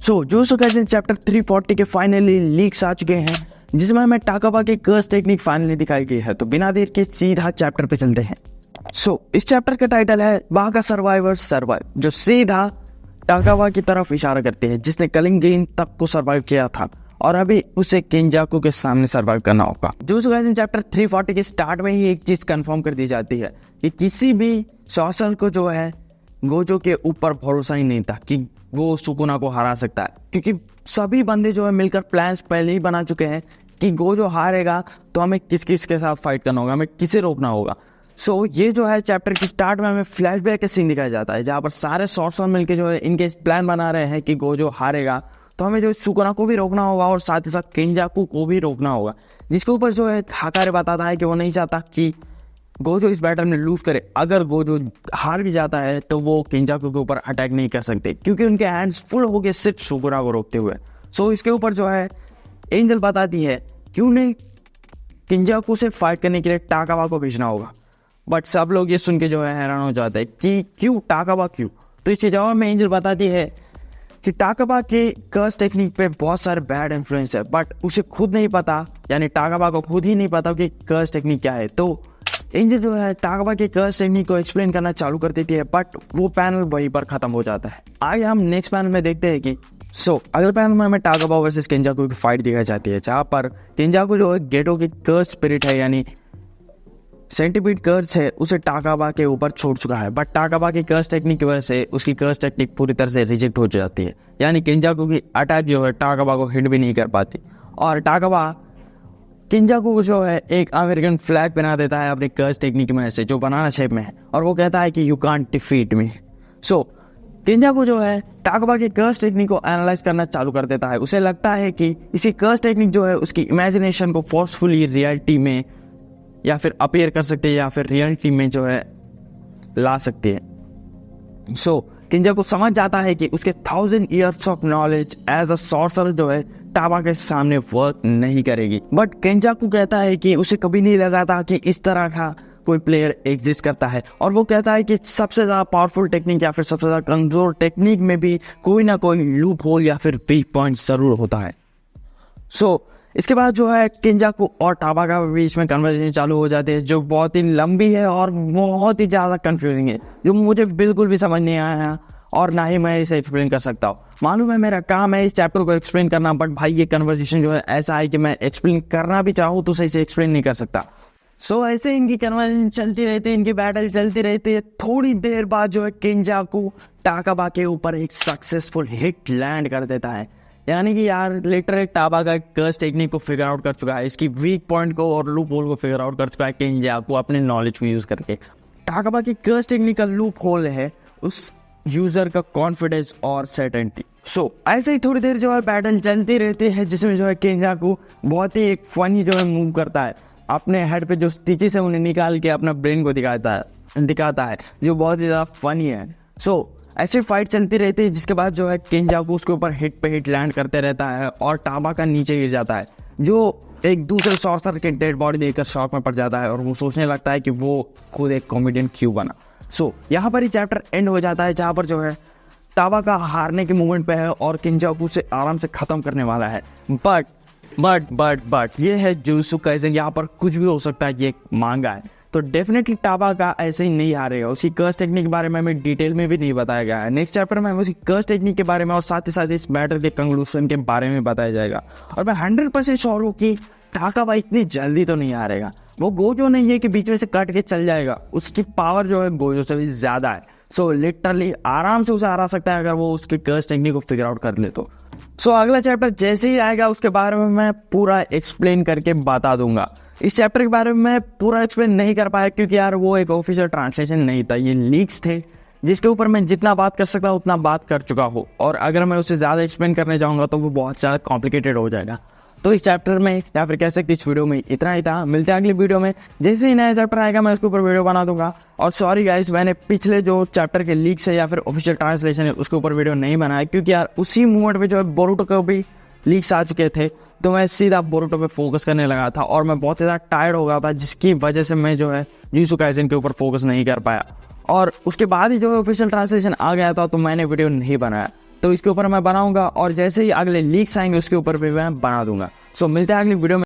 जोजोत्सु Kaisen chapter 340 के finally leaks आ चुके हैं, जिसमें हमें टाकाबा की कर्स टेक्निक फाइनली दिखाई गई है। तो बिना देर के सीधा चैप्टर पे चलते हैं। इस चैप्टर का टाइटल है बागा सर्वाइवर सर्वाइव, जो सीधा टाकाबा की तरफ इशारा करती है, जिसने कलिंग गेम तक को सर्वाइव किया था और अभी उसे केंजाकू के सामने सर्वाइव करना होगा। जोजोत्सु काइसेन चैप्टर 340 के स्टार्ट में ही एक चीज कंफर्म कर दी जाती है कि किसी भी सॉर्सरर को जो है गोजो के ऊपर भरोसा ही नहीं था कि वो सुकुना को हरा सकता है, क्योंकि सभी बंदे जो है मिलकर प्लान्स पहले ही बना चुके हैं कि गोजो हारेगा तो हमें किस किस के साथ फाइट करना होगा, हमें किसे रोकना होगा। ये जो है चैप्टर के स्टार्ट में हमें फ्लैशबैक का सीन दिखाया जाता है, जहाँ पर सारे सॉर्सरर मिलकर जो है इनके प्लान बना रहे हैं कि गोजो हारेगा तो हमें जो सुकुना को भी रोकना होगा और साथ ही साथ केंजाकू को भी रोकना होगा। जिसके ऊपर जो है हाकारे बताता है कि वो नहीं चाहता कि गोजो इस बैटल में लूज करे। अगर गोजो हार भी जाता है तो वो केंजाकू के ऊपर अटैक नहीं कर सकते, क्योंकि उनके हैंड्स फुल हो गए सिर्फ सुकुना को रोकते हुए। इसके ऊपर जो है एंजल बताती है कि उन्हें केंजाकू से फाइट करने के लिए टाकाबा को भेजना होगा। बट सब लोग ये सुन के जो है हैरान हो जाते हैं कि क्यों टाकाबा क्यों। तो इसके जवाब में एंजल बताती है कि टाकाबा के कर्स टेक्निक पे बहुत सारे बैड इन्फ्लुएंस है, बट उसे खुद नहीं पता, यानी टाकाबा को खुद ही नहीं पता कि कर्स टेक्निक क्या है। तो एंजल जो है टाकाबा के कर्स टेक्निक को एक्सप्लेन करना चालू कर देती है, बट वो पैनल वहीं पर खत्म हो जाता है। आगे हम नेक्स्ट पैनल में देखते हैं कि अगले पैनल में हमें टाकाबा वर्सेस केंजाकू की फाइट दिखाई जाती है, जहाँ पर केंजाकू जो है गेटो की कर्स स्पिरिट है, यानी सेंटीपीड कर्स है, उसे टाकाबा के ऊपर छोड़ चुका है। बट टाकाबा की कर्स टेक्निक की वजह से उसकी कर्स टेक्निक पूरी तरह से रिजेक्ट हो जाती है, यानी केंजाकू की अटैक जो है टाकाबा को हिट भी नहीं कर पाती। और टाकाबा केंजाकू को जो है एक अमेरिकन फ्लैग बना देता है अपनी कर्स टेक्निक में से, जो बनाना शेप में है, और वो कहता है कि यू कांट डिफीट मी। केंजाकू जो है टाकाबा के कर्स टेक्निक को एनालाइज करना चालू कर देता है। उसे लगता है कि इसी कर्स टेक्निक जो है उसकी इमेजिनेशन को फोर्सफुली रियलिटी में या फिर अपीयर कर सकती है या फिर रियलिटी में जो है ला सकती है। केंजाकू समझ जाता है कि उसके 1000 years of knowledge as a sorcerer जो है टाबा के सामने वर्क नहीं करेगी। बट केंजाकू कहता है कि उसे कभी नहीं लगा था कि इस तरह का कोई प्लेयर एग्जिस्ट करता है, और वो कहता है कि सबसे ज़्यादा पावरफुल टेक्निक या फिर सबसे ज़्यादा कमजोर टेक्निक में भी कोई ना कोई लूप होल या फिर वीक पॉइंट जरूर होता है। इसके बाद जो है केंजाकू और टाबा का बीच में कन्वर्सेशन चालू हो जाती है, जो बहुत ही लंबी है और बहुत ही ज़्यादा कंफ्यूजिंग है, जो मुझे बिल्कुल भी समझ नहीं आया और ना ही मैं इसे एक्सप्लेन कर सकता हूँ। मालूम है मेरा काम है इस चैप्टर को एक्सप्लेन करना, बट भाई ये कन्वर्सेशन जो है ऐसा है कि मैं एक्सप्लेन करना भी चाहूँ तो सही से एक्सप्लेन नहीं कर सकता। ऐसे इनकी कन्वर्सेशन चलती रहती है, इनकी बैटल चलती रहती है। थोड़ी देर बाद जो है केंजाकू टाकाबा के ऊपर एक सक्सेसफुल हिट लैंड कर देता है, यानी कि यार लिटरली टाबा का कर्स टेक्निक को फिगर आउट कर चुका है, इसकी वीक पॉइंट को और लूप होल को फिगर आउट कर चुका है केंजाकू अपने नॉलेज को यूज करके। टाकाबा की कर्स टेक्निक का लूप होल है उस यूजर का कॉन्फिडेंस और सर्टेनिटी। ऐसे ही थोड़ी देर जो है बैटल चलती रहती है, जिसमें जो है केंजाकू बहुत ही एक फनी जो है मूव करता है, अपने हेड पे जो स्टिचेस है उन्हें निकाल के अपना ब्रेन को दिखाता है, जो बहुत ही ज़्यादा फनी है। ऐसे फाइट चलती रहती है, जिसके बाद जो है केंजाकू उसके ऊपर हिट पे हिट लैंड करते रहता है और टाबा का नीचे गिर जाता है, जो एक दूसरे सॉर्सरर के डेड बॉडी देखकर शॉक में पड़ जाता है और वो सोचने लगता है कि वो खुद एक कॉमेडियन क्यों बना। यहाँ पर ही चैप्टर एंड हो जाता है, जहाँ पर जो है टाबा का हारने के मोमेंट पे है और केंजाकू से आराम से ख़त्म करने वाला है। बट ये है जोजोत्सु काइसेन, यहाँ पर कुछ भी हो सकता है, ये मांगा है, तो डेफिनेटली टाबा का ऐसे ही नहीं हारेगा। उसकी कर्स टेक्निक के बारे में हमें डिटेल में भी नहीं बताया गया है। नेक्स्ट चैप्टर में हमें उसकी कर्स टेक्निक के बारे में और साथ ही साथ इस बैटल के कंक्लूजन के बारे में बताया जाएगा। और मैं 100% श्योर हूँ कि टाकाबा इतनी जल्दी तो नहीं हारेगा। वो गोजो नहीं है कि बीच में से कट के चल जाएगा, उसकी पावर जो है गोजो से भी ज़्यादा है। लिटरली आराम से उसे हरा सकता है अगर वो उसके कर्स टेक्निक को फिगर आउट कर ले तो। अगला चैप्टर जैसे ही आएगा उसके बारे में मैं पूरा एक्सप्लेन करके बता दूंगा। इस चैप्टर के बारे में मैं पूरा एक्सप्लेन नहीं कर पाया, क्योंकि यार वो एक ऑफिशियल ट्रांसलेशन नहीं था, ये लीक्स थे, जिसके ऊपर मैं जितना बात कर सकता हूँ उतना बात कर चुका हूँ, और अगर मैं उससे ज़्यादा एक्सप्लेन करने जाऊँगा तो वो बहुत ज़्यादा कॉम्प्लिकेटेड हो जाएगा। तो इस चैप्टर में या फिर कह सकते इस वीडियो में इतना ही था। मिलते हैं अगली वीडियो में, जैसे ही नया चैप्टर आएगा मैं उसके ऊपर वीडियो बना दूंगा। और सॉरी गाइस, मैंने पिछले जो चैप्टर के लीक्स है या फिर ऑफिशियल ट्रांसलेशन है उसके ऊपर वीडियो नहीं बनाया, क्योंकि यार उसी मोमेंट पे जो है बोरुटो को भी लीक्स आ चुके थे, तो मैं सीधा बोरुटो पे फोकस करने लगा था और मैं बहुत ज़्यादा टायर्ड हो गया था, जिसकी वजह से मैं जो है जुजुत्सु काइसेन के ऊपर फोकस नहीं कर पाया। और उसके बाद ही जो ऑफिशियल ट्रांसलेशन आ गया था तो मैंने वीडियो नहीं बनाया। तो इसके ऊपर मैं बनाऊंगा और जैसे ही अगले लीक्स आएंगे उसके ऊपर भी मैं बना दूंगा। सो मिलते हैं अगली वीडियो में।